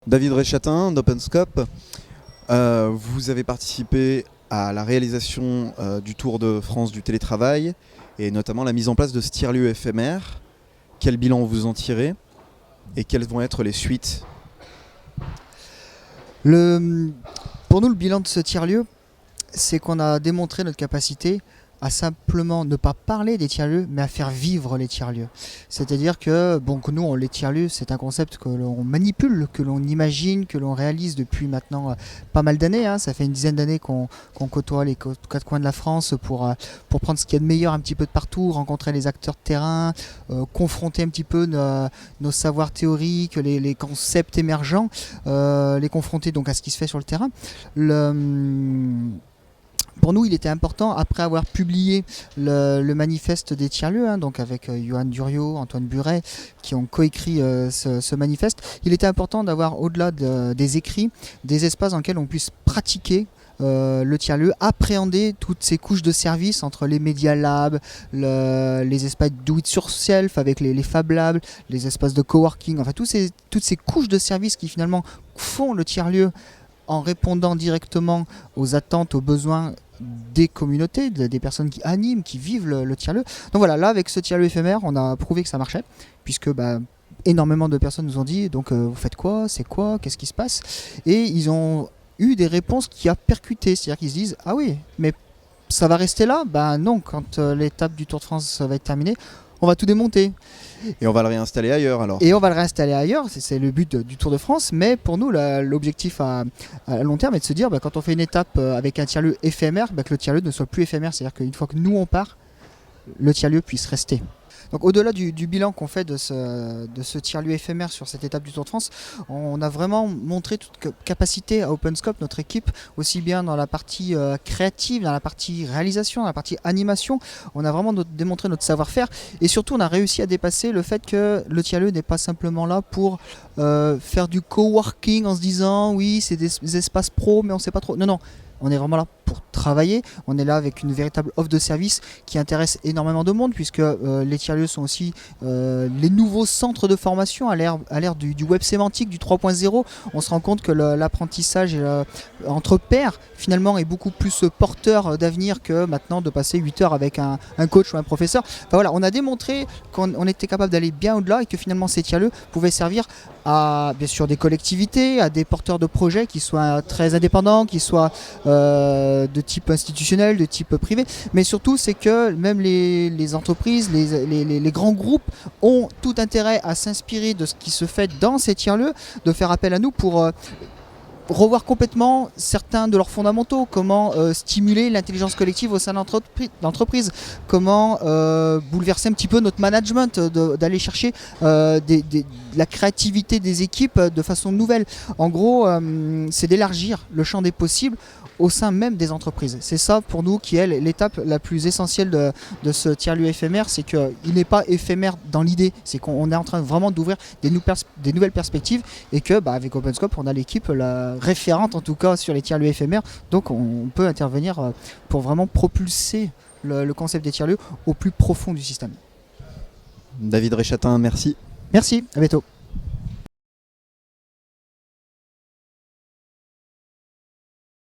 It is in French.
David Rechatin d'OpenScope. Vous avez participé à la réalisation du Tour de France du télétravail et notamment la mise en place de ce tiers-lieu éphémère. Quel bilan vous en tirez et quelles vont être les suites? Pour nous, le bilan de ce tiers-lieu, c'est qu'on a démontré notre capacité à simplement ne pas parler des tiers-lieux, mais à faire vivre les tiers-lieux. C'est-à-dire que, que nous, les tiers-lieux, c'est un concept que l'on manipule, que l'on imagine, que l'on réalise depuis maintenant pas mal d'années. Ça fait une dizaine d'années qu'on côtoie les quatre coins de la France pour prendre ce qu'il y a de meilleur un petit peu de partout, rencontrer les acteurs de terrain, confronter un petit peu nos savoirs théoriques, les concepts émergents, les confronter donc à ce qui se fait sur le terrain. Pour nous, il était important, après avoir publié le manifeste des tiers-lieux, donc avec Johan Duriot, Antoine Buret, qui ont coécrit ce manifeste, il était important d'avoir, au-delà des écrits, des espaces dans lesquels on puisse pratiquer le tiers-lieu, appréhender toutes ces couches de services entre les Media Labs, les espaces do it yourself avec les Fab Labs, les espaces de coworking, enfin toutes ces couches de services qui finalement font le tiers-lieu en répondant directement aux attentes, aux besoins des communautés, des personnes qui animent, qui vivent le tiers-lieu. Donc voilà, là avec ce tiers-lieu éphémère, on a prouvé que ça marchait, puisque énormément de personnes nous ont dit, donc vous faites quoi, c'est quoi, qu'est-ce qui se passe? Et ils ont eu des réponses qui a percuté, c'est-à-dire qu'ils se disent, ah oui, mais ça va rester là? Non, quand l'étape du Tour de France va être terminée, on va tout démonter. Et on va le réinstaller ailleurs alors. Et on va le réinstaller ailleurs, c'est le but du Tour de France, mais pour nous l'objectif à long terme est de se dire quand on fait une étape avec un tiers-lieu éphémère, que le tiers-lieu ne soit plus éphémère, c'est-à-dire qu'une fois que nous on part, le tiers-lieu puisse rester. Donc au-delà du bilan qu'on fait de ce tiers-lieu éphémère sur cette étape du Tour de France, on a vraiment montré toute capacité à OpenScope, notre équipe, aussi bien dans la partie créative, dans la partie réalisation, dans la partie animation. On a vraiment démontré notre savoir-faire et surtout on a réussi à dépasser le fait que le tiers-lieu n'est pas simplement là pour faire du coworking en se disant oui c'est des espaces pro mais on ne sait pas trop. Non, non. On est vraiment là pour travailler, on est là avec une véritable offre de service qui intéresse énormément de monde puisque les tiers-lieux sont aussi les nouveaux centres de formation à l'ère du web sémantique, du 3.0. On se rend compte que l'apprentissage entre pairs finalement est beaucoup plus porteur d'avenir que maintenant de passer 8 heures avec un coach ou un professeur. Enfin, voilà, on a démontré qu'on était capable d'aller bien au-delà et que finalement ces tiers-lieux pouvaient servir à bien sûr des collectivités, à des porteurs de projets qui soient très indépendants, qui soient de type institutionnel, de type privé, mais surtout c'est que même les entreprises, les grands groupes ont tout intérêt à s'inspirer de ce qui se fait dans ces tiers-lieux, de faire appel à nous pour revoir complètement certains de leurs fondamentaux, comment stimuler l'intelligence collective au sein d'entreprise, comment bouleverser un petit peu notre management, d'aller chercher la créativité des équipes de façon nouvelle. En gros, c'est d'élargir le champ des possibles au sein même des entreprises. C'est ça pour nous qui est l'étape la plus essentielle de ce tiers-lieu éphémère, c'est qu'il n'est pas éphémère dans l'idée, c'est qu'on est en train vraiment d'ouvrir des nouvelles perspectives et que avec OpenScope on a l'équipe référente en tout cas sur les tiers-lieux éphémères, donc on peut intervenir pour vraiment propulser le concept des tiers-lieux au plus profond du système. David Rechatin, merci. Merci, à bientôt.